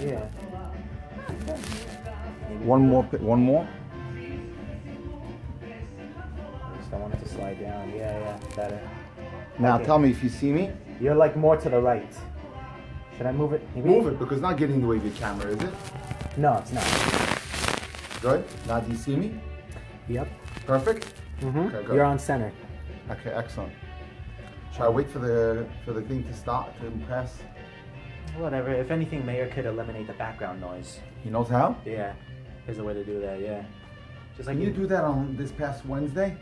Yeah. One more. I just don't want it to slide down. Yeah, better. Now Okay. tell me if you see me. You're like more to the right. Should I move it? Maybe? Move it because it's not getting in the way of your camera, is it? No, it's not. Good. Now do you see me? Yep. Perfect. Mm-hmm. Okay, good. You're on center. Okay, excellent. Should I wait for the thing to stop to pass? Whatever. If anything, Mayor could eliminate the background noise. He knows how. Yeah. There's a way to do that. Yeah. Just like Can you do that on this past Wednesday?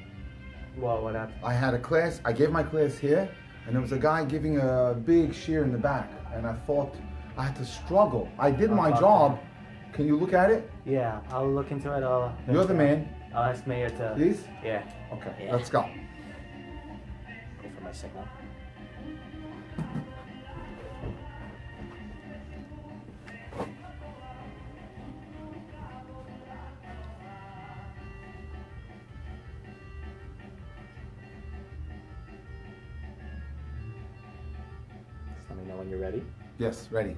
Well, what happened? I had a class. I gave my class here, and there was a guy giving a big shear in the back, and I thought I had to struggle. I did my job. Can you look at it? Yeah, I'll look into it. You're the man. I'll ask Mayor to. Please? Yeah. Okay, Yeah. let's go. Wait for my signal. Just let me know when you're ready. Yes, ready.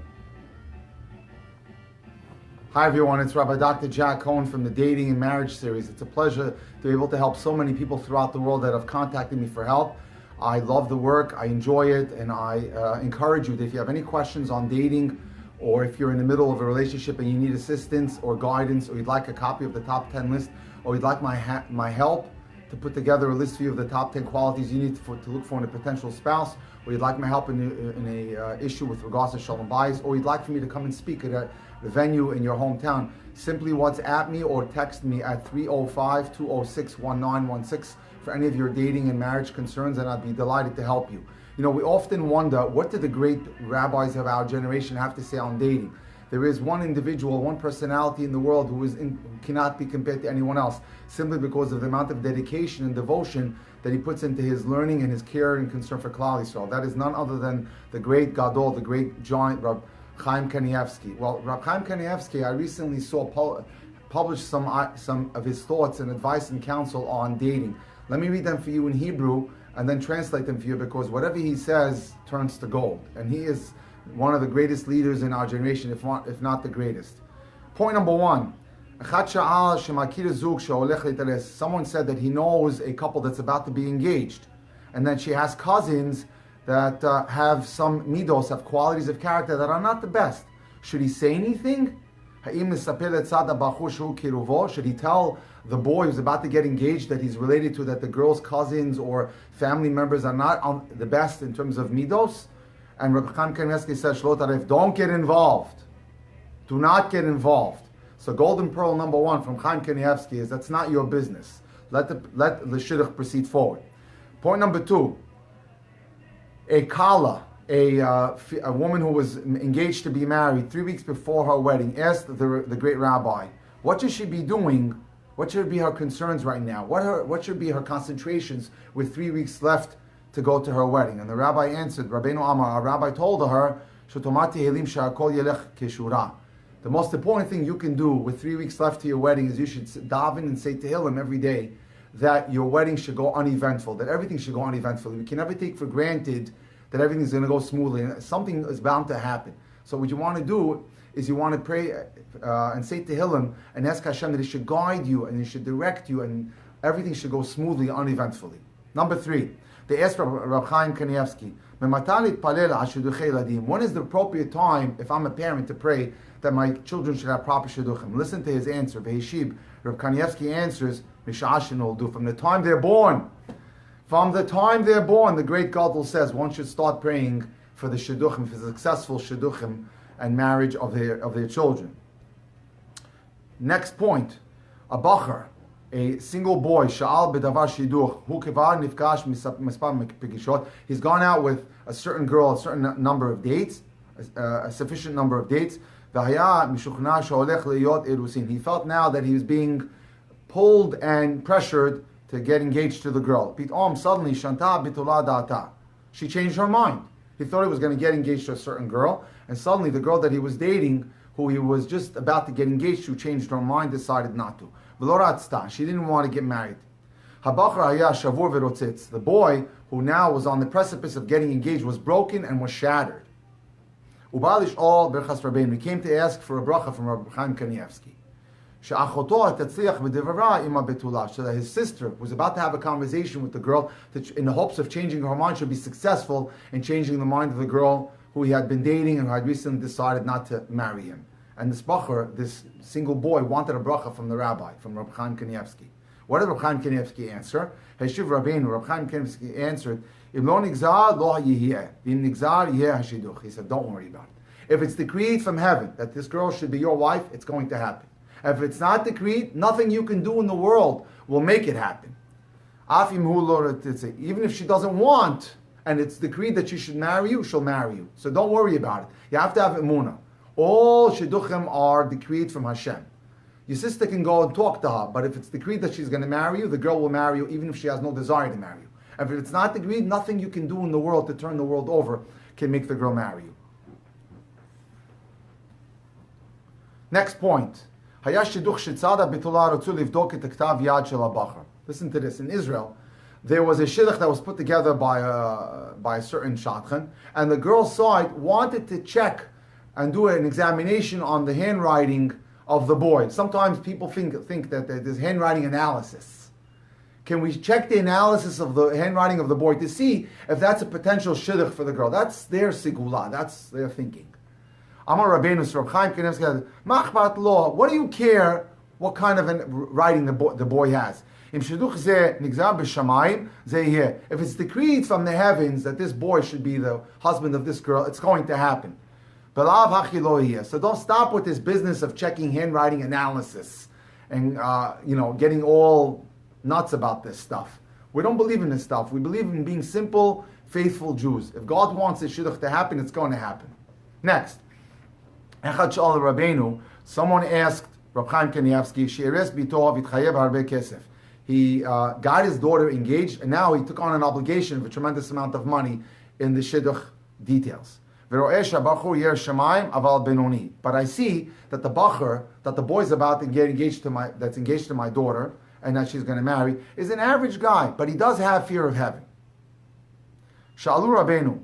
Hi everyone, it's Rabbi Dr. Jack Cohen from the Dating and Marriage Series. It's a pleasure to be able to help so many people throughout the world that have contacted me for help. I love the work, I enjoy it, and I encourage you that if you have any questions on dating, or if you're in the middle of a relationship and you need assistance or guidance, or you'd like a copy of the top 10 list, or you'd like my help to put together a list for you of the top 10 qualities you need to look for in a potential spouse, or you'd like my help in a issue with regards to shalom bayis, or you'd like for me to come and speak at the venue in your hometown, simply WhatsApp me or text me at 305-206-1916 for any of your dating and marriage concerns, and I'd be delighted to help you. You know, we often wonder, what did the great rabbis of our generation have to say on dating? There is one individual, one personality in the world who cannot be compared to anyone else, simply because of the amount of dedication and devotion that he puts into his learning and his care and concern for Klal Yisrael. That is none other than the great Gadol, the great giant Rabbi Chaim Kanievsky. Well, Rabbi Chaim Kanievsky, I recently saw publish some of his thoughts and advice and counsel on dating. Let me read them for you in Hebrew and then translate them for you, because whatever he says turns to gold. And he is one of the greatest leaders in our generation, if not the greatest. Point number one. Someone said that he knows a couple that's about to be engaged, and that she has cousins that have some midos, have qualities of character that are not the best. Should he say anything? Should he tell the boy who's about to get engaged that he's related to, that the girl's cousins or family members are not the best in terms of midos? And Rabbi Chaim Kanievsky says, don't get involved. Do not get involved. So golden pearl number one from Chaim Kanievsky is, that's not your business. Let the shidduch proceed forward. Point number two. A kala, a woman who was engaged to be married 3 weeks before her wedding, asked the great rabbi, what should she be doing? What should be her concerns right now? What should be her concentrations with 3 weeks left to go to her wedding? And the rabbi answered, Rabbeinu Amar, our rabbi told her, the most important thing you can do with 3 weeks left to your wedding is you should daven and say Tehillim every day that your wedding should go uneventful, that everything should go uneventfully. We can never take for granted that everything is going to go smoothly. Something is bound to happen. So what you want to do is you want to pray and say Tehillim and ask Hashem that He should guide you and He should direct you, and everything should go smoothly, uneventfully. Number three, they asked Rabbi Chaim Kanievsky, when is the appropriate time, if I'm a parent, to pray that my children should have proper shidduchim? Listen to his answer. Beheshib, Rabbi Kanievsky answers, from the time they're born. From the time they're born, the great Gadol says one should start praying for the shidduchim, for the successful shidduchim and marriage of their children. Next point, a bacher, a single boy, sha'al b'davar shidduch, hu kevar nifkash mispar pegishot. He's gone out with a certain girl, a certain number of dates, a sufficient number of dates. He felt now that he was being pulled and pressured to get engaged to the girl. Suddenly, she changed her mind. He thought he was going to get engaged to a certain girl, and suddenly the girl that he was dating, who he was just about to get engaged to, changed her mind, decided not to. She didn't want to get married. The boy, who now was on the precipice of getting engaged, was broken and was shattered. Ubalish all berchas Rabbeinu. He came to ask for a bracha from Rabbi Chaim Kanievsky. She'achoto tatzliach b'devara ima betula. So that his sister, who was about to have a conversation with the girl, in the hopes of changing her mind, should be successful in changing the mind of the girl who he had been dating and who had recently decided not to marry him. And this bacher, this single boy, wanted a bracha from the rabbi, from Rabbi Chaim Kanievsky. What did Rabbi Chaim Kanievsky answer? Heshiv Rabbeinu, Rabbi Chaim Kanievsky answered, Im lo nigzar lo yiheh, v'im nigzar yiheh hashiduch. He said, don't worry about it. If it's decreed from heaven that this girl should be your wife, it's going to happen. If it's not decreed, nothing you can do in the world will make it happen. Even if she doesn't want, and it's decreed that she should marry you, she'll marry you. So don't worry about it. You have to have emunah. All shidduchim are decreed from Hashem. Your sister can go and talk to her, but if it's decreed that she's going to marry you, the girl will marry you even if she has no desire to marry you. And if it's not decreed, nothing you can do in the world to turn the world over can make the girl marry you. Next point. Listen to this. In Israel, there was a shidduch that was put together by a certain shadchan, and the girl's side wanted to check and do an examination on the handwriting of the boy. Sometimes people think that there's handwriting analysis. Can we check the analysis of the handwriting of the boy to see if that's a potential shidduch for the girl? That's their sigula. That's their thinking. Amar Rabbeinu, Rabbi Chaim Kanievsky, machbat lo. What do you care what kind of writing the boy has? If it's decreed from the heavens that this boy should be the husband of this girl, it's going to happen. So don't stop with this business of checking handwriting analysis and getting all nuts about this stuff. We don't believe in this stuff. We believe in being simple, faithful Jews. If God wants the shidduch to happen, it's going to happen. Next, someone asked Rabbi Chaim Kanievsky, he got his daughter engaged, and now he took on an obligation of a tremendous amount of money in the shidduch details. But I see that the bacher, that the boy's about to get engaged to that's engaged to my daughter, and that she's going to marry, is an average guy, but he does have fear of heaven. Sha'alu Rabbeinu.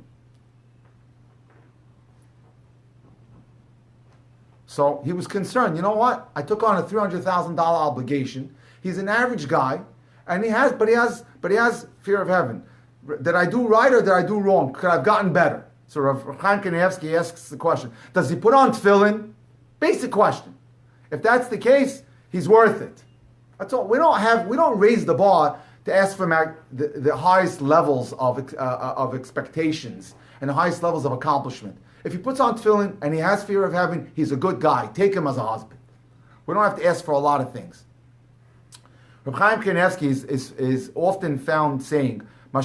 So he was concerned. You know what? I took on a $300,000 obligation. He's an average guy, and he has fear of heaven. Did I do right or did I do wrong? Could I have gotten better? So Rav Chaim Kanievsky asks the question: does he put on tefillin? Basic question. If that's the case, he's worth it. That's all. We don't raise the bar to ask for the highest levels of expectations and the highest levels of accomplishment. If he puts on tefillin and he has fear of heaven, he's a good guy. Take him as a husband. We don't have to ask for a lot of things. Reb Chaim Kanievsky is often found saying, when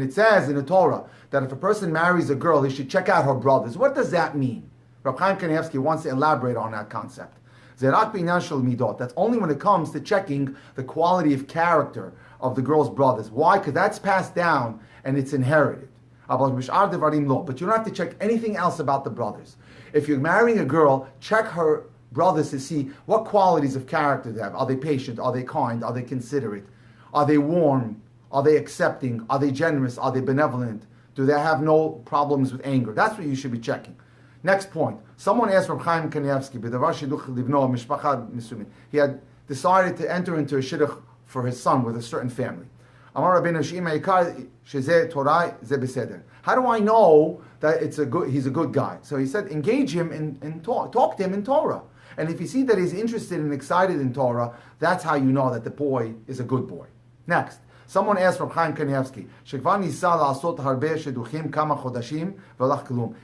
it says in the Torah that if a person marries a girl, he should check out her brothers, what does that mean? Reb Chaim Kanievsky wants to elaborate on that concept. That's only when it comes to checking the quality of character of the girl's brothers. Why? Because that's passed down and it's inherited. But you don't have to check anything else about the brothers. If you're marrying a girl, check her brothers to see what qualities of character they have. Are they patient? Are they kind? Are they considerate? Are they warm? Are they accepting? Are they generous? Are they benevolent? Do they have no problems with anger? That's what you should be checking. Next point. Someone asked Reb Chaim Kanievsky, he had decided to enter into a shidduch for his son with a certain family. How do I know that he's a good guy? So he said, engage him in talk to him in Torah. And if you see that he's interested and excited in Torah, that's how you know that the boy is a good boy. Next, someone asked from Chaim Kanievsky,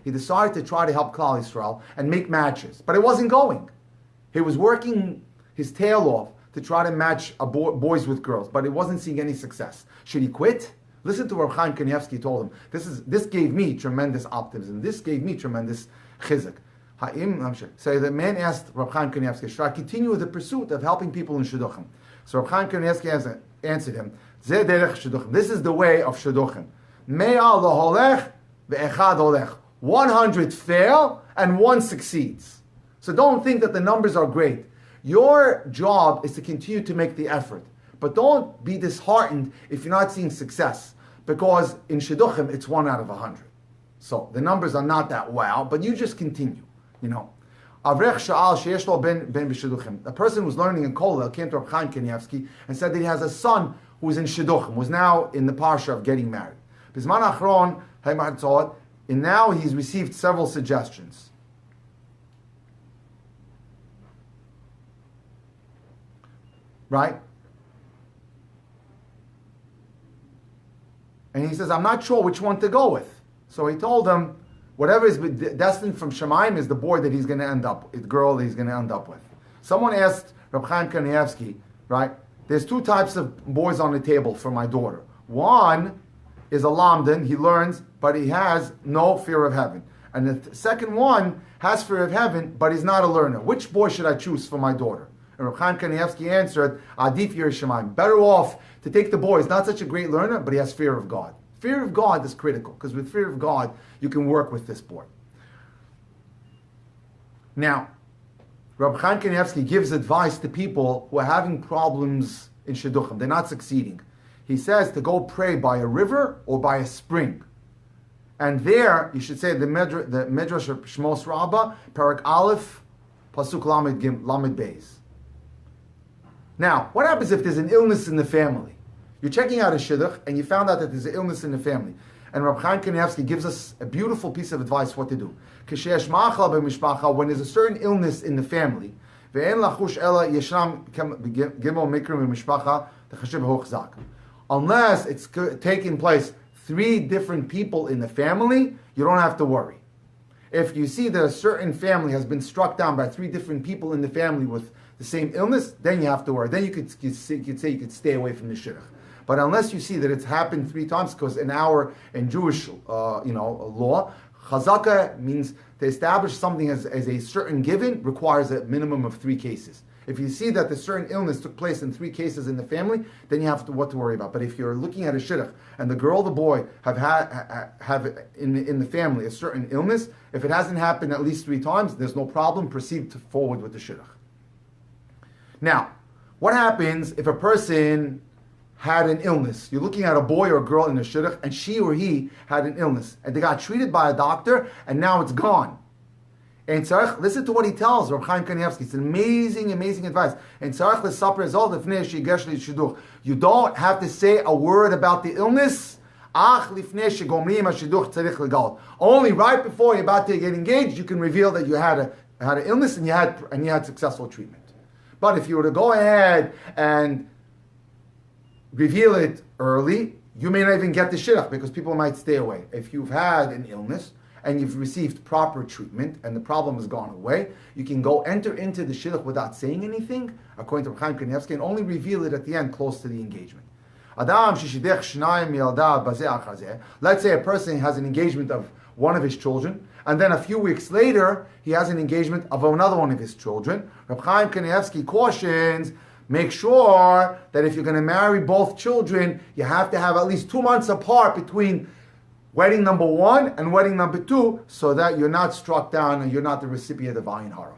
he decided to try to help Klal Yisrael and make matches, but it wasn't going. He was working his tail off to try to match boys with girls, but it wasn't seeing any success. Should he quit? Listen to what Chaim Kanievsky told him. This gave me tremendous optimism. This gave me tremendous chizuk. So the man asked Reb Chaim Kanievsky, should I continue with the pursuit of helping people in shidduchim? So Reb Chaim Kanievsky answered him, this is the way of shidduchim. 100 fail and 1 succeeds. So don't think that the numbers are great. Your job is to continue to make the effort. But don't be disheartened if you're not seeing success. Because in shidduchim, it's 1 out of 100. So the numbers are not that wow, but you just continue, you know. Avrech Sha'al sheyesh lo ben b'shidduchim. A person who's learning in Kollel came to Reb Chaim Kanievsky and said that he has a son who's in shidduchim, who's now in the parsha of getting married. Bizman achron haymatzot, and now he's received several suggestions. Right? And he says, I'm not sure which one to go with. So he told him, whatever is destined from Shemaim is the boy that he's going to end up, the girl that he's going to end up with. Someone asked Reb Chaim Kanievsky, right? There's two types of boys on the table for my daughter. One is a lamdan, he learns, but he has no fear of heaven. And the second one has fear of heaven, but he's not a learner. Which boy should I choose for my daughter? And Reb Chaim Kanievsky answered, Adif Yirei Shemaim. Better off to take the boy. He's not such a great learner, but he has fear of God. Fear of God is critical, because with fear of God, you can work with this boy. Now, Rabbi Chaim Kanievsky gives advice to people who are having problems in shidduchim. They're not succeeding. He says to go pray by a river or by a spring. And there, you should say the Midrash of Shmos Rabbah, Parak Aleph, Pasuk Lamed Beis. Now, what happens if there's an illness in the family? You're checking out a shidduch, and you found out that there's an illness in the family. And Rabbi Chaim Kanievsky gives us a beautiful piece of advice what to do. When there's a certain illness in the family, unless it's taking place 3 different people in the family, you don't have to worry. If you see that a certain family has been struck down by 3 different people in the family with the same illness, then you have to worry. Then you could say you could stay away from the shidduch. But unless you see that it's happened 3 times, because in Jewish law, chazaka means to establish something as a certain given requires a minimum of 3 cases. If you see that the certain illness took place in 3 cases in the family, then you have what to worry about. But if you're looking at a shidduch and the girl, the boy have in the family a certain illness, if it hasn't happened at least 3 times, there's no problem. Proceed forward with the shidduch. Now, what happens if a person had an illness? You're looking at a boy or a girl in a shidduch, and she or he had an illness, and they got treated by a doctor, and now it's gone. And tzarech, listen to what he tells Reb Chaim Kanievsky. It's an amazing, amazing advice. And tzarech l'saper zol lifnei sheyigesh shidduch. You don't have to say a word about the illness. Ach lifnei shegomrim hashidduch tzarich legal. Only right before you're about to get engaged, you can reveal that you had an illness and you had successful treatment. But if you were to go ahead and reveal it early, you may not even get the shidduch because people might stay away. If you've had an illness and you've received proper treatment and the problem has gone away, you can go enter into the shidduch without saying anything, according to Reb Chaim Kanievsky, and only reveal it at the end, close to the engagement. Let's say a person has an engagement of one of his children, and then a few weeks later, he has an engagement of another one of his children. Reb Chaim Kanievsky cautions, make sure that if you're going to marry both children, you have to have at least 2 months apart between wedding number 1 and wedding number 2, so that you're not struck down and you're not the recipient of ayin hara.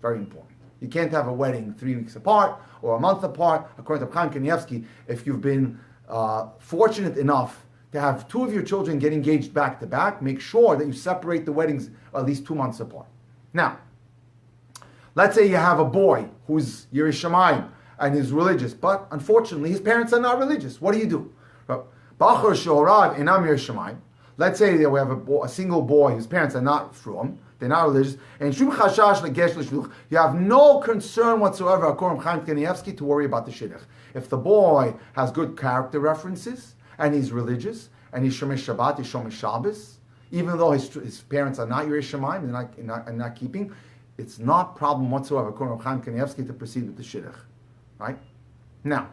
Very important. You can't have a wedding 3 weeks apart or a month apart. According to Chaim Kanievsky, if you've been fortunate enough to have 2 of your children get engaged back to back, make sure that you separate the weddings at least 2 months apart. Now, let's say you have a boy who's Yirei Shamayim and is religious, but unfortunately his parents are not religious. What do you do? Bachar shehorav enam Yirei Shamayim. Let's say that we have a single boy whose parents are not from, they're not religious, and shum chashash legesh l'shluch. You have no concern whatsoever, according to Chaim Kanievsky, to worry about the shidduch. If the boy has good character references, and he's religious, and he's Shomesh Shabbat, he's Shomesh Shabbos, even though his parents are not Yirei Shamayim, they're not keeping, it's not problem whatsoever, according to Chaim Kanievsky, to proceed with the shidduch. Right? Now,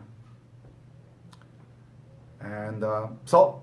and so,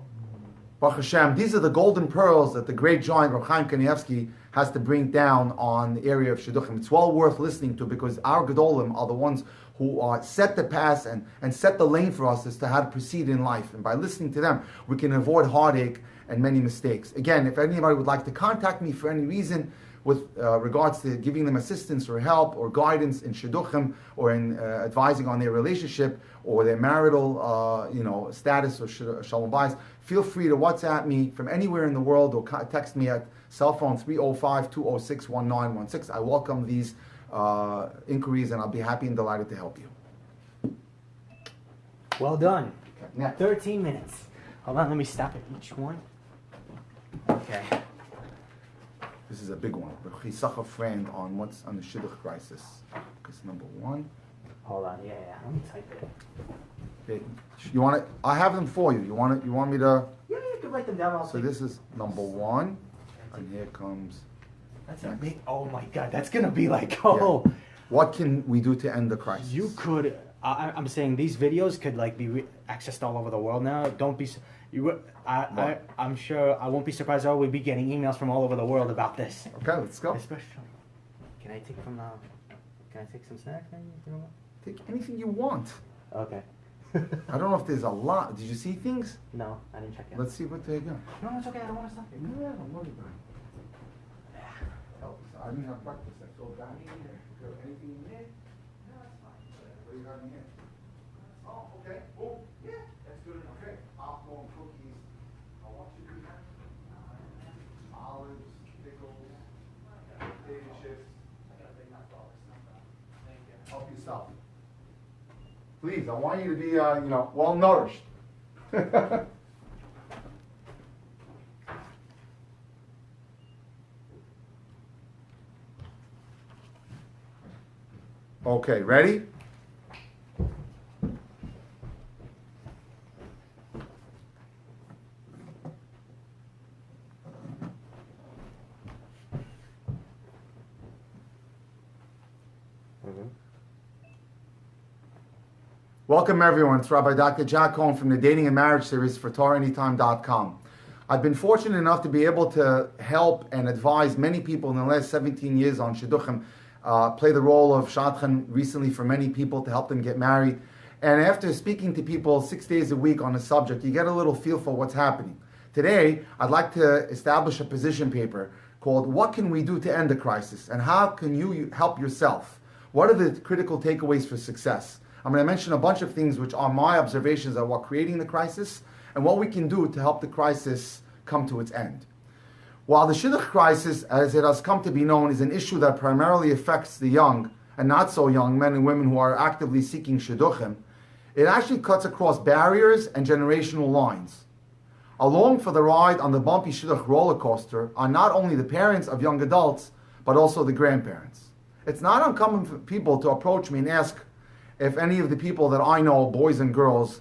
Baruch Hashem, these are the golden pearls that the great giant Reb Chaim Kanievsky has to bring down on the area of shidduchim. It's well worth listening to because our gedolim are the ones who set the path and set the lane for us as to how to proceed in life. And by listening to them, we can avoid heartache and many mistakes. Again, if anybody would like to contact me for any reason, with regards to giving them assistance or help or guidance in shidduchim or in advising on their relationship or their marital status or shalom bayis, feel free to WhatsApp me from anywhere in the world or text me at cell phone 305-206-1916. I welcome these inquiries and I'll be happy and delighted to help you. Well done. Okay, next. 13 minutes. Hold on, let me stop at each one. Okay. This is a big one. Chisach, a friend on what's on the shidduch crisis. Because number one. Hold on, yeah. Let me type it. Okay. You want it? I have them for you. You want it? You want me to? Yeah, you can write them down. So this is number one, and here comes. That's a big. Oh my God, that's gonna be like Yeah. What can we do to end the crisis? You could. I'm saying these videos could like be accessed all over the world now. Don't be. I'm sure I won't be surprised. I will be getting emails from all over the world about this. Okay, let's go. Especially. Can I take from? Can I take some snacks? Maybe? You know what? Take anything you want. Okay. I don't know if there's a lot. Did you see things? No, I didn't check it. Let's see what they got. No, it's okay. I don't want to stop you. No, don't worry about it. I didn't have breakfast. I feel bad. Is there anything in there? No, that's fine. What do you got in here? Oh, okay. Oh, yeah. That's good. Okay. Popcorn, cookies. I want you to have olives, pickles, potato chips. Help yourself. Please, I want you to be, well nourished. Okay, ready? Welcome everyone, it's Rabbi Dr. Jack Cohen from the Dating and Marriage Series for TorahAnytime.com. I've been fortunate enough to be able to help and advise many people in the last 17 years on Shidduchim, play the role of Shadchan recently for many people to help them get married. And after speaking to people 6 days a week on a subject, you get a little feel for what's happening. Today, I'd like to establish a position paper called What Can We Do to End the Crisis? And how can you help yourself? What are the critical takeaways for success? I'm going to mention a bunch of things which are my observations of what creating the crisis and what we can do to help the crisis come to its end. While the shidduch crisis, as it has come to be known, is an issue that primarily affects the young and not so young men and women who are actively seeking shidduchim, it actually cuts across barriers and generational lines. Along for the ride on the bumpy shidduch roller coaster are not only the parents of young adults, but also the grandparents. It's not uncommon for people to approach me and ask if any of the people that I know, boys and girls,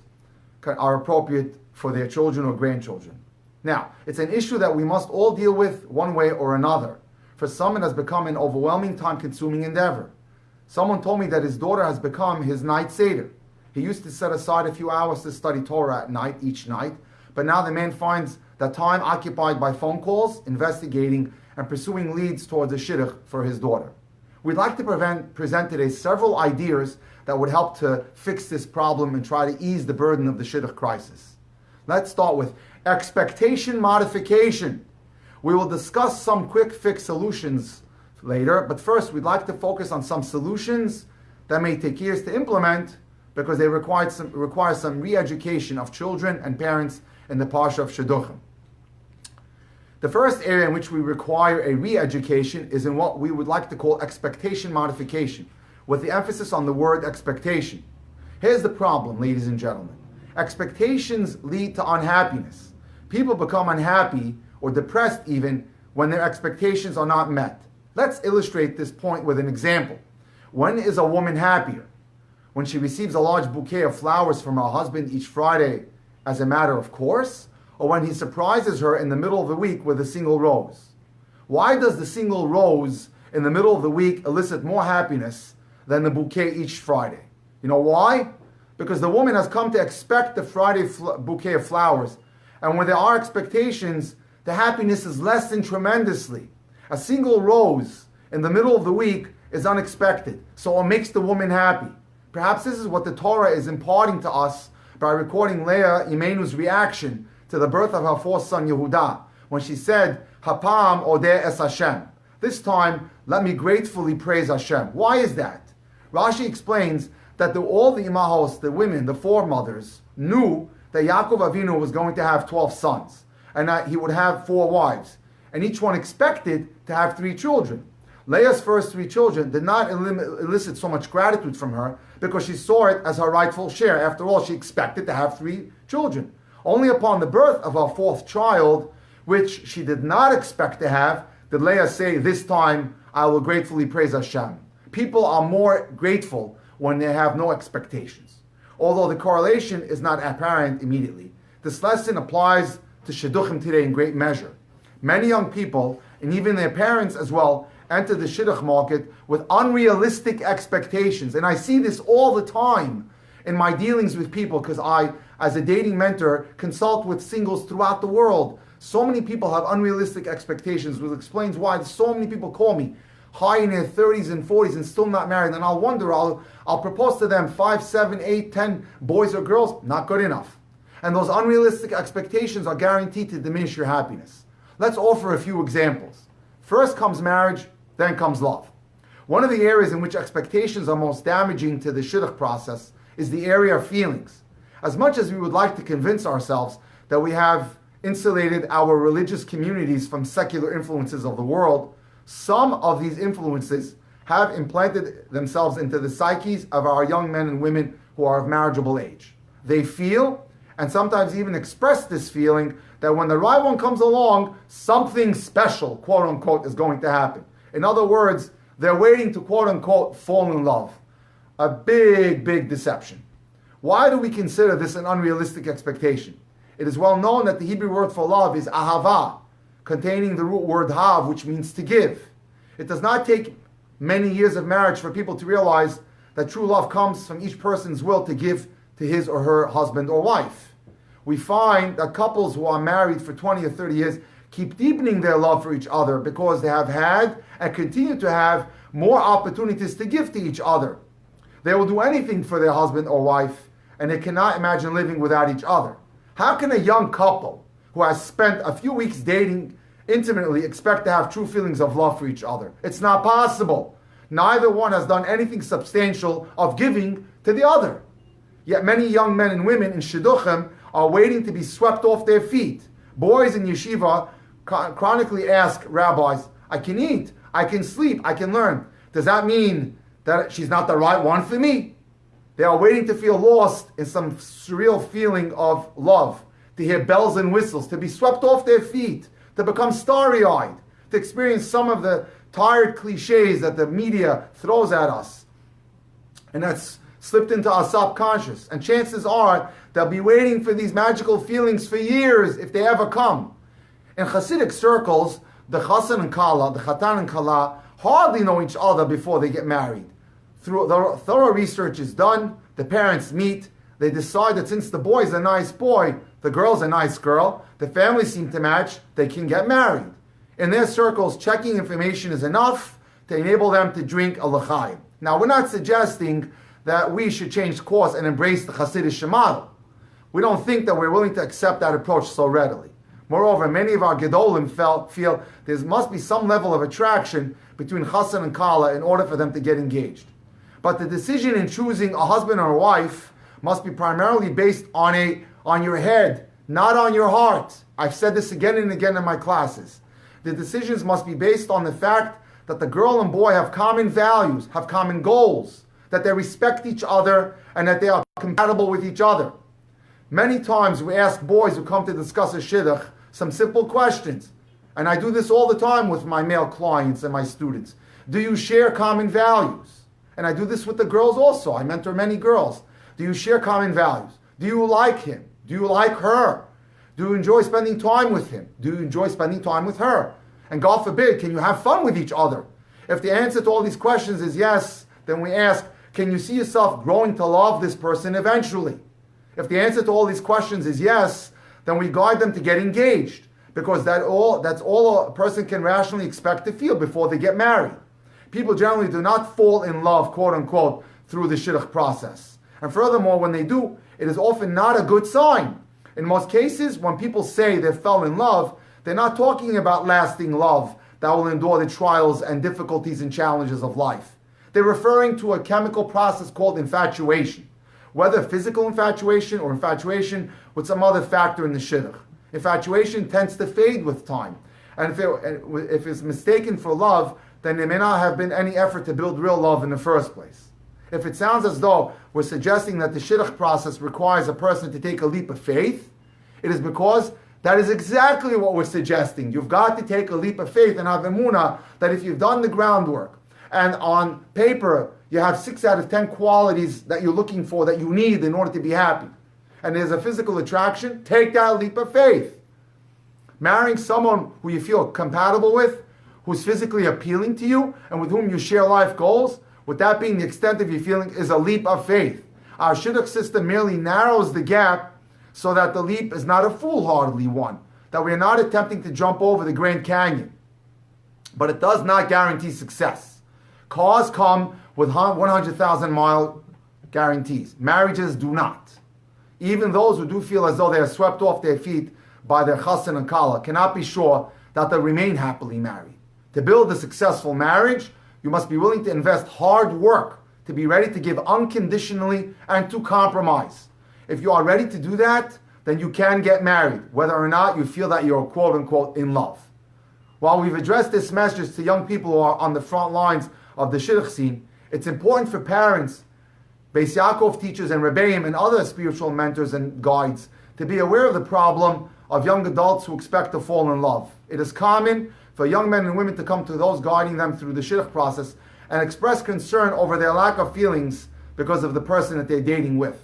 are appropriate for their children or grandchildren. Now, it's an issue that we must all deal with one way or another. For some, it has become an overwhelming, time-consuming endeavor. Someone told me that his daughter has become his night seder. He used to set aside a few hours to study Torah at night, each night, but now the man finds that time occupied by phone calls, investigating, and pursuing leads towards a shidduch for his daughter. We'd like to present today several ideas that would help to fix this problem and try to ease the burden of the shidduch crisis. Let's start with expectation modification. We will discuss some quick fix solutions later, but first we'd like to focus on some solutions that may take years to implement because they require some re-education of children and parents in the parsha of shidduchim. The first area in which we require a re-education is in what we would like to call expectation modification, with the emphasis on the word expectation. Here's the problem, ladies and gentlemen. Expectations lead to unhappiness. People become unhappy or depressed even when their expectations are not met. Let's illustrate this point with an example. When is a woman happier? When she receives a large bouquet of flowers from her husband each Friday as a matter of course, or when he surprises her in the middle of the week with a single rose? Why does the single rose in the middle of the week elicit more happiness than the bouquet each Friday? You know why? Because the woman has come to expect the Friday bouquet of flowers, and when there are expectations, the happiness is lessened tremendously. A single rose in the middle of the week is unexpected, so it makes the woman happy. Perhaps this is what the Torah is imparting to us by recording Leah Imenu's reaction to the birth of her fourth son Yehuda, when she said, Hapam odeh es Hashem. This time, let me gratefully praise Hashem. Why is that? Rashi explains that all the imahos, the women, the foremothers, knew that Yaakov Avinu was going to have 12 sons and that he would have 4 wives. And each one expected to have 3 children. Leah's first 3 children did not elicit so much gratitude from her because she saw it as her rightful share. After all, she expected to have 3 children. Only upon the birth of her 4th child, which she did not expect to have, did Leah say, this time I will gratefully praise Hashem. People are more grateful when they have no expectations. Although the correlation is not apparent immediately. This lesson applies to shidduchim today in great measure. Many young people, and even their parents as well, enter the shidduch market with unrealistic expectations. And I see this all the time in my dealings with people because I, as a dating mentor, consult with singles throughout the world. So many people have unrealistic expectations, which explains why so many people call me high in their 30s and 40s and still not married. And I'll wonder, I'll propose to them 5, 7, 8, 10 boys or girls, not good enough. And those unrealistic expectations are guaranteed to diminish your happiness. Let's offer a few examples. First comes marriage, then comes love. One of the areas in which expectations are most damaging to the shidduch process is the area of feelings. As much as we would like to convince ourselves that we have insulated our religious communities from secular influences of the world, some of these influences have implanted themselves into the psyches of our young men and women who are of marriageable age. They feel, and sometimes even express this feeling, that when the right one comes along, something special, quote unquote, is going to happen. In other words, they're waiting to, quote unquote, fall in love. A big, big deception. Why do we consider this an unrealistic expectation? It is well known that the Hebrew word for love is ahava, containing the root word hav, which means to give. It does not take many years of marriage for people to realize that true love comes from each person's will to give to his or her husband or wife. We find that couples who are married for 20 or 30 years keep deepening their love for each other because they have had and continue to have more opportunities to give to each other. They will do anything for their husband or wife, and they cannot imagine living without each other. How can a young couple who has spent a few weeks dating intimately expect to have true feelings of love for each other? It's not possible. Neither one has done anything substantial of giving to the other. Yet many young men and women in shidduchim are waiting to be swept off their feet. Boys in yeshiva chronically ask rabbis, I can eat, I can sleep, I can learn. Does that mean that she's not the right one for me? They are waiting to feel lost in some surreal feeling of love, to hear bells and whistles, to be swept off their feet, to become starry-eyed, to experience some of the tired cliches that the media throws at us. And that's slipped into our subconscious. And chances are they'll be waiting for these magical feelings for years if they ever come. In Hasidic circles, the Chassan and Kala, the Chatan and Kala, hardly know each other before they get married. Thorough research is done, the parents meet, they decide that since the boy's a nice boy, the girl's a nice girl, the families seem to match, they can get married. In their circles, checking information is enough to enable them to drink a l'chaim. Now, we're not suggesting that we should change course and embrace the Hasidic model. We don't think that we're willing to accept that approach so readily. Moreover, many of our Gedolim feel there must be some level of attraction between Chassan and Kala in order for them to get engaged. But the decision in choosing a husband or a wife must be primarily based on your head, not on your heart. I've said this again and again in my classes. The decisions must be based on the fact that the girl and boy have common values, have common goals, that they respect each other, and that they are compatible with each other. Many times we ask boys who come to discuss a shidduch some simple questions. And I do this all the time with my male clients and my students. Do you share common values? And I do this with the girls also. I mentor many girls. Do you share common values? Do you like him? Do you like her? Do you enjoy spending time with him? Do you enjoy spending time with her? And God forbid, can you have fun with each other? If the answer to all these questions is yes, then we ask, can you see yourself growing to love this person eventually? If the answer to all these questions is yes, then we guide them to get engaged, because that's all a person can rationally expect to feel before they get married. People generally do not fall in love, quote unquote, through the shidduch process. And furthermore, when they do, it is often not a good sign. In most cases, when people say they fell in love, they're not talking about lasting love. that will endure the trials and difficulties and challenges of life. They're referring to a chemical process called infatuation, whether physical infatuation or infatuation with some other factor in the shidduch. Infatuation tends to fade with time. And if it's mistaken for love, then there may not have been any effort to build real love in the first place. If it sounds as though we're suggesting that the shidduch process requires a person to take a leap of faith, it is because that is exactly what we're suggesting. You've got to take a leap of faith and have emunah that if you've done the groundwork and on paper you have 6 out of 10 qualities that you're looking for, that you need in order to be happy, and there's a physical attraction, take that leap of faith. Marrying someone who you feel compatible with, who's physically appealing to you, and with whom you share life goals, with that being the extent of your feeling, is a leap of faith. Our shidduch system merely narrows the gap so that the leap is not a foolhardy one, that we are not attempting to jump over the Grand Canyon. But it does not guarantee success. Cars come with 100,000-mile guarantees. Marriages do not. Even those who do feel as though they are swept off their feet by their chassan and kala cannot be sure that they'll remain happily married. To build a successful marriage, you must be willing to invest hard work, to be ready to give unconditionally and to compromise. If you are ready to do that, then you can get married, whether or not you feel that you're quote-unquote in love. While we've addressed this message to young people who are on the front lines of the shidduch scene, it's important for parents, Beis Yaakov teachers and Rabbeim and other spiritual mentors and guides to be aware of the problem of young adults who expect to fall in love. It is common for young men and women to come to those guiding them through the shidduch process and express concern over their lack of feelings because of the person that they're dating with.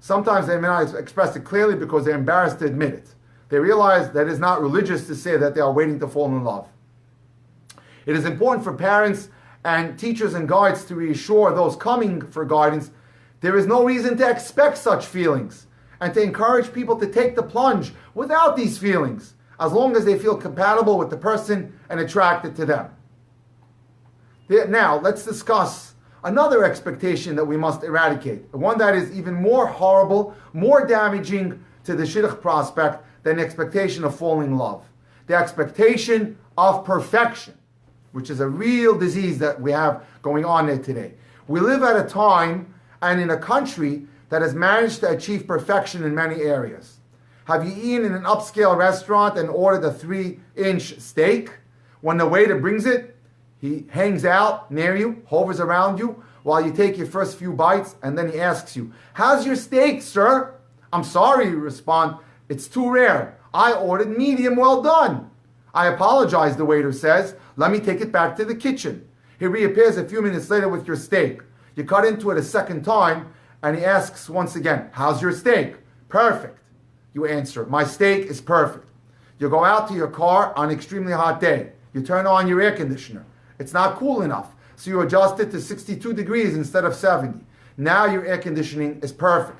Sometimes they may not express it clearly because they're embarrassed to admit it. They realize that it is not religious to say that they are waiting to fall in love. It is important for parents and teachers and guides to reassure those coming for guidance there is no reason to expect such feelings, and to encourage people to take the plunge without these feelings, as long as they feel compatible with the person and attracted to them. Now, let's discuss another expectation that we must eradicate, one that is even more horrible, more damaging to the shidduch prospect than the expectation of falling in love. The expectation of perfection, which is a real disease that we have going on there today. We live at a time and in a country that has managed to achieve perfection in many areas. Have you eaten in an upscale restaurant and ordered a 3-inch steak? When the waiter brings it, he hangs out near you, hovers around you, while you take your first few bites, and then he asks you, "How's your steak, sir?" "I'm sorry," you respond, "it's too rare. I ordered medium well done." "I apologize," the waiter says. "Let me take it back to the kitchen." He reappears a few minutes later with your steak. You cut into it a second time, and he asks once again, "How's your steak?" "Perfect." You answer, "My steak is perfect." You go out to your car on an extremely hot day. You turn on your air conditioner. It's not cool enough, so you adjust it to 62 degrees instead of 70. Now your air conditioning is perfect.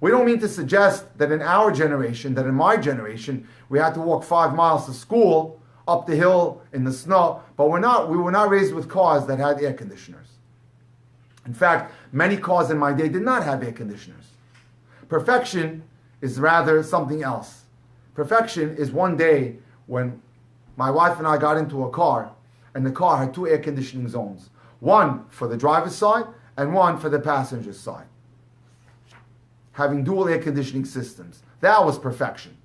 We don't mean to suggest that in our generation, that in my generation, we had to walk 5 miles to school, up the hill in the snow, but we were not raised with cars that had air conditioners. In fact, many cars in my day did not have air conditioners. Perfection is rather something else. Perfection is one day when my wife and I got into a car, and the car had 2 air conditioning zones. One for the driver's side and one for the passenger's side. Having dual air conditioning systems. That was perfection.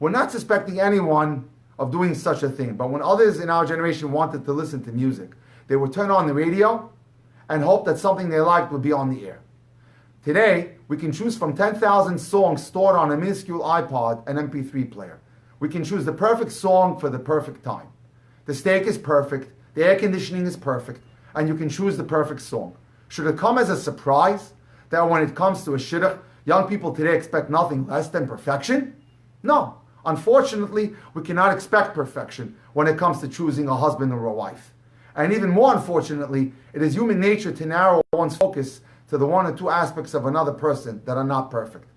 We're not suspecting anyone of doing such a thing, but when others in our generation wanted to listen to music, they would turn on the radio and hope that something they liked would be on the air. Today, we can choose from 10,000 songs stored on a minuscule iPod and MP3 player. We can choose the perfect song for the perfect time. The steak is perfect, the air conditioning is perfect, and you can choose the perfect song. Should it come as a surprise that when it comes to a shidduch, young people today expect nothing less than perfection? No. Unfortunately, we cannot expect perfection when it comes to choosing a husband or a wife. And even more unfortunately, it is human nature to narrow one's focus to the 1 or 2 aspects of another person that are not perfect.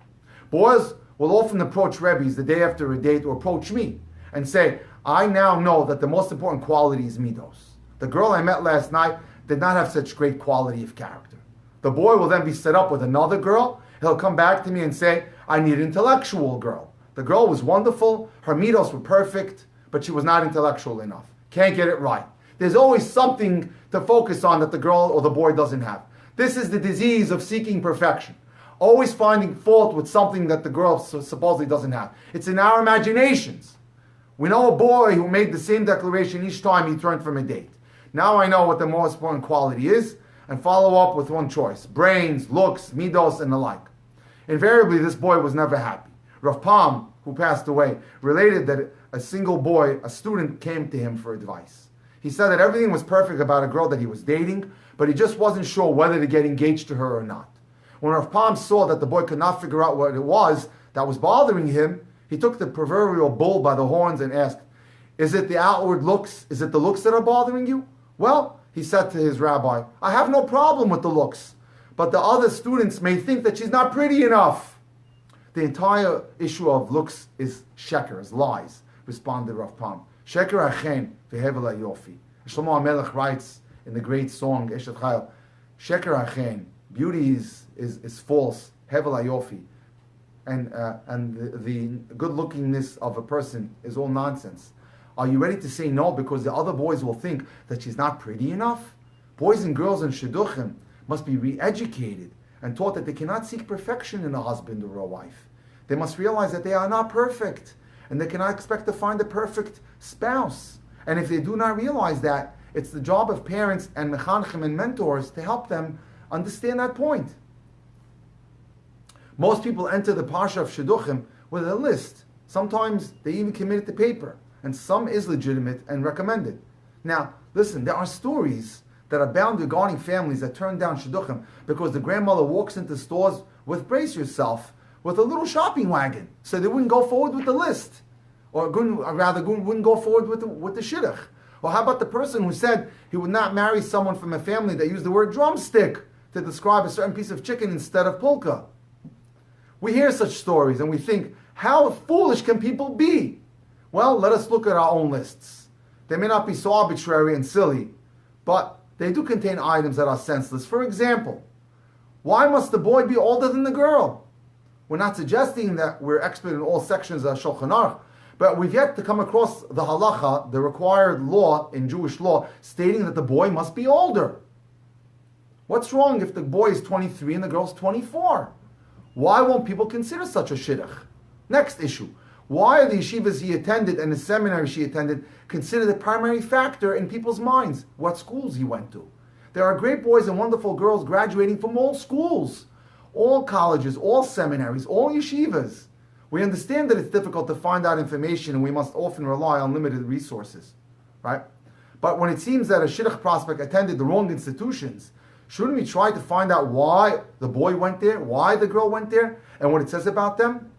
Boys will often approach Rebbes the day after a date, or approach me and say, "I now know that the most important quality is midos. The girl I met last night did not have such great quality of character." The boy will then be set up with another girl. He'll come back to me and say, "I need an intellectual girl. The girl was wonderful, her midos were perfect, but she was not intellectual enough." Can't get it right. There's always something to focus on that the girl or the boy doesn't have. This is the disease of seeking perfection. Always finding fault with something that the girl supposedly doesn't have. It's in our imaginations. We know a boy who made the same declaration each time he returned from a date. Now I know what the most important quality is, and follow up with one choice: brains, looks, midos, and the like. Invariably, this boy was never happy. Rav Pam, who passed away, related that a single boy, a student, came to him for advice. He said that everything was perfect about a girl that he was dating, but he just wasn't sure whether to get engaged to her or not. When Rav Pam saw that the boy could not figure out what it was that was bothering him, he took the proverbial bull by the horns and asked, "Is it the outward looks? Is it the looks that are bothering you?" "Well," he said to his rabbi, "I have no problem with the looks, but the other students may think that she's not pretty enough." The entire issue of looks is sheker, is lies, responded Rav Pam. Sheker achen v'hevel yofi. Shlomo HaMelech writes in the great song Eshet Chayil, Sheker achen, beauty is false, hevel yofi, and the good-lookingness of a person is all nonsense. Are you ready to say no because the other boys will think that she's not pretty enough? Boys and girls in shidduchim must be re-educated and taught that they cannot seek perfection in a husband or a wife. They must realize that they are not perfect, and they cannot expect to find a perfect spouse. And if they do not realize that, it's the job of parents and mechanchim and mentors to help them understand that point. Most people enter the parsha of shidduchim with a list. Sometimes they even commit it to paper, and some is legitimate and recommended. Now, listen, there are stories that abound regarding families that turn down shidduchim because the grandmother walks into stores with, brace yourself, with a little shopping wagon, so they wouldn't go forward with the list, or wouldn't go forward with the shidduch. Or how about the person who said he would not marry someone from a family that used the word drumstick to describe a certain piece of chicken instead of pulka? We hear such stories and we think, how foolish can people be? Well, let us look at our own lists. They may not be so arbitrary and silly, but they do contain items that are senseless. For example, why must the boy be older than the girl? We're not suggesting that we're expert in all sections of Shulchan Aruch, but we've yet to come across the halacha, the required law in Jewish law, stating that the boy must be older. What's wrong if the boy is 23 and the girl's 24? Why won't people consider such a shidduch? Next issue. Why are the yeshivas he attended and the seminary she attended considered the primary factor in people's minds? What schools he went to? There are great boys and wonderful girls graduating from all schools, all colleges, all seminaries, all yeshivas. We understand that it's difficult to find out information and we must often rely on limited resources, right? But when it seems that a shidduch prospect attended the wrong institutions, shouldn't we try to find out why the boy went there, why the girl went there, and what it says about them?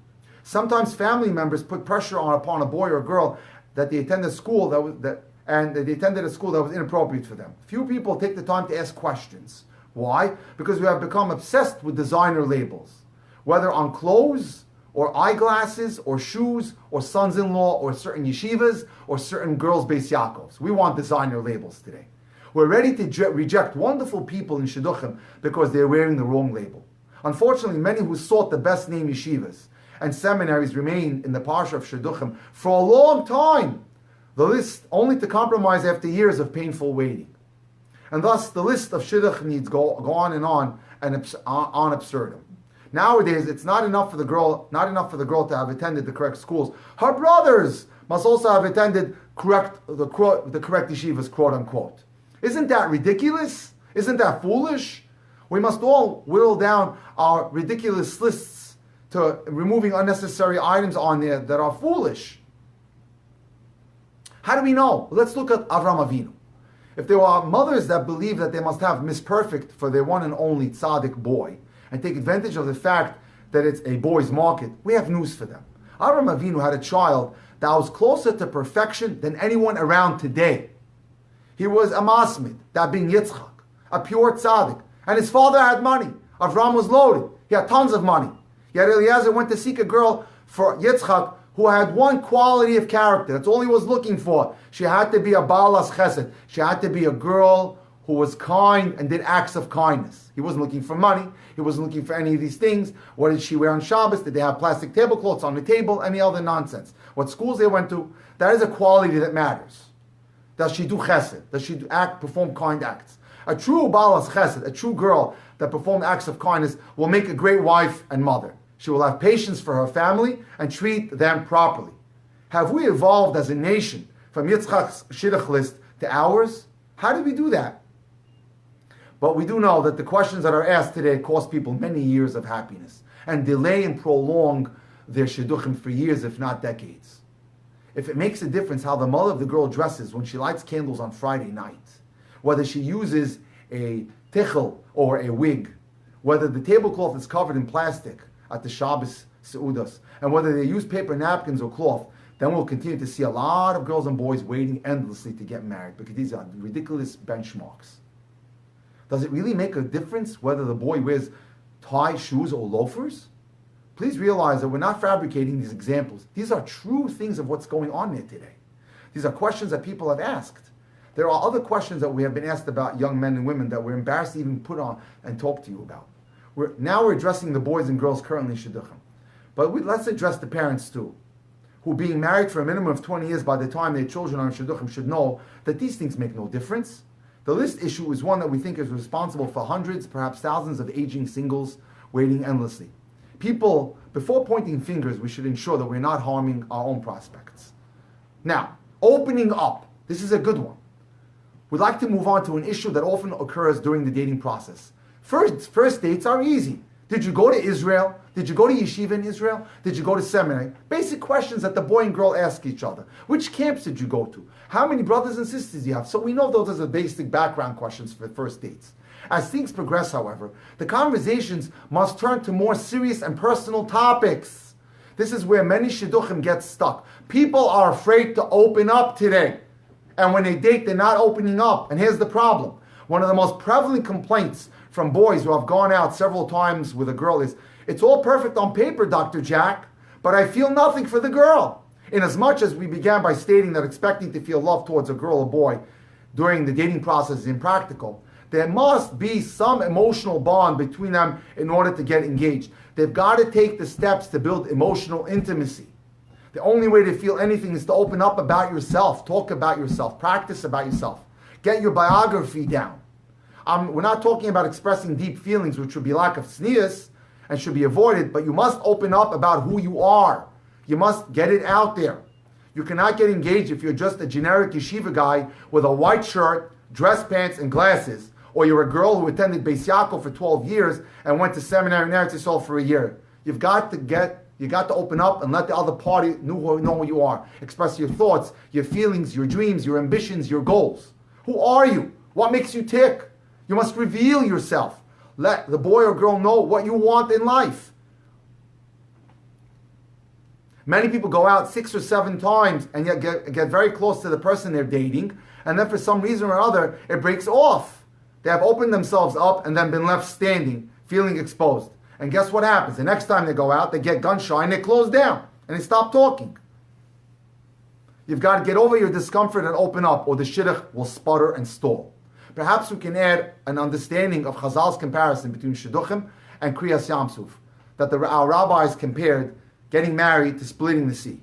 Sometimes family members put pressure upon a boy or girl that they attended a school that was inappropriate for them. Few people take the time to ask questions. Why? Because we have become obsessed with designer labels, whether on clothes or eyeglasses or shoes or sons-in-law or certain yeshivas or certain girls' Beis Yaakovs. We want designer labels today. We're ready to reject wonderful people in shidduchim because they're wearing the wrong label. Unfortunately, many who sought the best name yeshivas and seminaries remained in the parsha of shidduchim for a long time, the list only to compromise after years of painful waiting. And thus, the list of shidduch needs go on and on absurdum. Nowadays, it's not enough for the girl to have attended the correct schools. Her brothers must also have attended the correct yeshivas, quote unquote. Isn't that ridiculous? Isn't that foolish? We must all whittle down our ridiculous lists to removing unnecessary items on there that are foolish. How do we know? Let's look at Avram Avinu. If there are mothers that believe that they must have Miss Perfect for their one and only tzaddik boy and take advantage of the fact that it's a boy's market, we have news for them. Avram Avinu had a child that was closer to perfection than anyone around today. He was a masmid, that being Yitzchak, a pure tzaddik. And his father had money. Avram was loaded. He had tons of money. Yet Eliezer went to seek a girl for Yitzchak who had one quality of character. That's all he was looking for. She had to be a balas chesed. She had to be a girl who was kind and did acts of kindness. He wasn't looking for money. He wasn't looking for any of these things. What did she wear on Shabbos? Did they have plastic tablecloths on the table? Any other nonsense. What schools they went to? That is a quality that matters. Does she do chesed? Does she perform kind acts? A true balas chesed, a true girl that performs acts of kindness, will make a great wife and mother. She will have patience for her family and treat them properly. Have we evolved as a nation from Yitzchak's shidduch list to ours? How did we do that? But we do know that the questions that are asked today cost people many years of happiness and delay and prolong their shidduchim for years, if not decades. If it makes a difference how the mother of the girl dresses when she lights candles on Friday night, whether she uses a tichel or a wig, whether the tablecloth is covered in plastic at the Shabbos Seudas, and whether they use paper napkins or cloth, then we'll continue to see a lot of girls and boys waiting endlessly to get married because these are ridiculous benchmarks. Does it really make a difference whether the boy wears tie, shoes, or loafers? Please realize that we're not fabricating these examples. These are true things of what's going on there today. These are questions that people have asked. There are other questions that we have been asked about young men and women that we're embarrassed to even put on and talk to you about. Now we're addressing the boys and girls currently shidduchim. But let's address the parents too, who being married for a minimum of 20 years by the time their children are in shidduchim should know that these things make no difference. The list issue is one that we think is responsible for hundreds, perhaps thousands of aging singles waiting endlessly. People, before pointing fingers, we should ensure that we're not harming our own prospects. Now, opening up. This is a good one. We'd like to move on to an issue that often occurs during the dating process. First dates are easy. Did you go to Israel? Did you go to yeshiva in Israel? Did you go to seminary? Basic questions that the boy and girl ask each other. Which camps did you go to? How many brothers and sisters do you have? So we know those are the basic background questions for first dates. As things progress, however, the conversations must turn to more serious and personal topics. This is where many shidduchim get stuck. People are afraid to open up today. And when they date, they're not opening up. And here's the problem. One of the most prevalent complaints from boys who have gone out several times with a girl is, it's all perfect on paper, Dr. Jack, but I feel nothing for the girl. Inasmuch as we began by stating that expecting to feel love towards a girl or boy during the dating process is impractical, there must be some emotional bond between them in order to get engaged. They've got to take the steps to build emotional intimacy. The only way to feel anything is to open up about yourself, talk about yourself, practice about yourself, get your biography down. We're not talking about expressing deep feelings, which would be lack of tznius and should be avoided, but you must open up about who you are. You must get it out there. You cannot get engaged if you're just a generic yeshiva guy with a white shirt, dress pants, and glasses, or you're a girl who attended Beis Yaakov for 12 years and went to seminary in Eretz Yisrael for a year. You got to open up and let the other party know who you are. Express your thoughts, your feelings, your dreams, your ambitions, your goals. Who are you? What makes you tick? You must reveal yourself. Let the boy or girl know what you want in life. Many people go out 6 or 7 times and yet get very close to the person they're dating, and then for some reason or other, it breaks off. They have opened themselves up and then been left standing, feeling exposed. And guess what happens? The next time they go out, they get gun shy and they close down and they stop talking. You've got to get over your discomfort and open up, or the shidduch will sputter and stall. Perhaps we can add an understanding of Chazal's comparison between shidduchim and Kriyas Yamsuf, that our rabbis compared getting married to splitting the sea.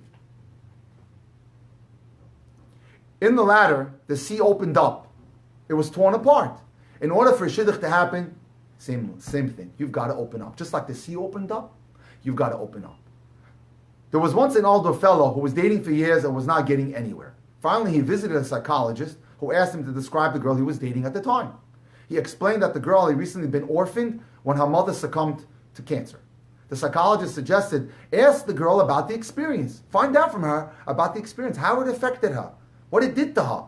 In the latter, the sea opened up. It was torn apart. In order for a shidduch to happen, same thing. You've got to open up. Just like the sea opened up, you've got to open up. There was once an older fellow who was dating for years and was not getting anywhere. Finally, he visited a psychologist who asked him to describe the girl he was dating at the time. He explained that the girl had recently been orphaned when her mother succumbed to cancer. The psychologist suggested, ask the girl about the experience. Find out from her about the experience, how it affected her, what it did to her.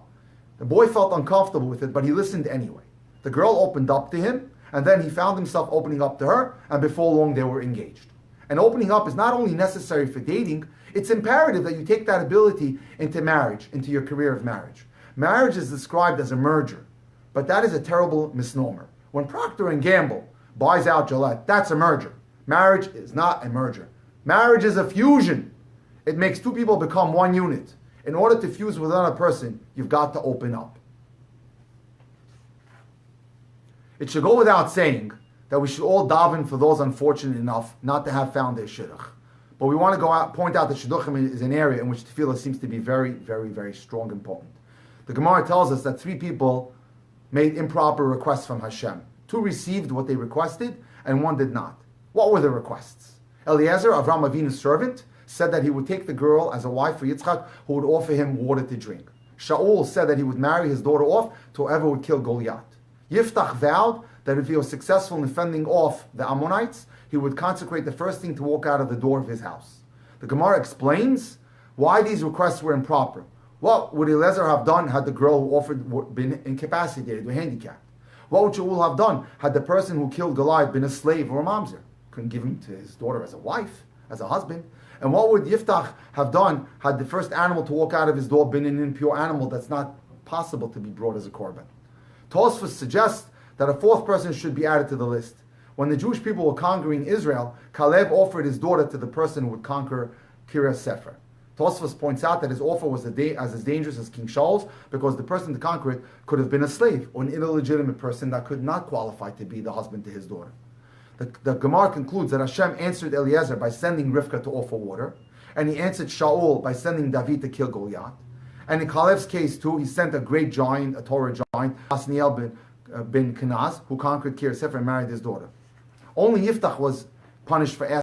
The boy felt uncomfortable with it, but he listened anyway. The girl opened up to him, and then he found himself opening up to her, and before long they were engaged. And opening up is not only necessary for dating, it's imperative that you take that ability into marriage, into your career of marriage. Marriage is described as a merger, but that is a terrible misnomer. When Procter & Gamble buys out Gillette, that's a merger. Marriage is not a merger. Marriage is a fusion. It makes two people become one unit. In order to fuse with another person, you've got to open up. It should go without saying that we should all daven for those unfortunate enough not to have found their shidduch. But we want to point out that shidduchim is an area in which tefillah seems to be very, very, very strong and potent. The Gemara tells us that 3 people made improper requests from Hashem. 2 received what they requested, and 1 did not. What were the requests? Eliezer, Avram Avinu's servant, said that he would take the girl as a wife for Yitzchak, who would offer him water to drink. Shaul said that he would marry his daughter off to whoever would kill Goliath. Yiftach vowed that if he was successful in fending off the Ammonites, he would consecrate the first thing to walk out of the door of his house. The Gemara explains why these requests were improper. What would Eliezer have done had the girl who offered been incapacitated or handicapped? What would Shaul have done had the person who killed Goliath been a slave or a mamzer? Couldn't give him to his daughter as a wife, as a husband. And what would Yiftach have done had the first animal to walk out of his door been an impure animal that's not possible to be brought as a korban? Tosfos suggests that a 4th person should be added to the list. When the Jewish people were conquering Israel, Caleb offered his daughter to the person who would conquer Kiryat Sefer. Tosfos points out that his offer was as dangerous as King Shaul's, because the person to conquer it could have been a slave or an illegitimate person that could not qualify to be the husband to his daughter. The Gemara concludes that Hashem answered Eliezer by sending Rivka to offer water, and he answered Shaul by sending David to kill Goliath. And in Caleb's case too, he sent a great giant, a Torah giant, Asniel bin Kenaz, who conquered Kiryat Sefer and married his daughter. Only Yiftach was punished for asking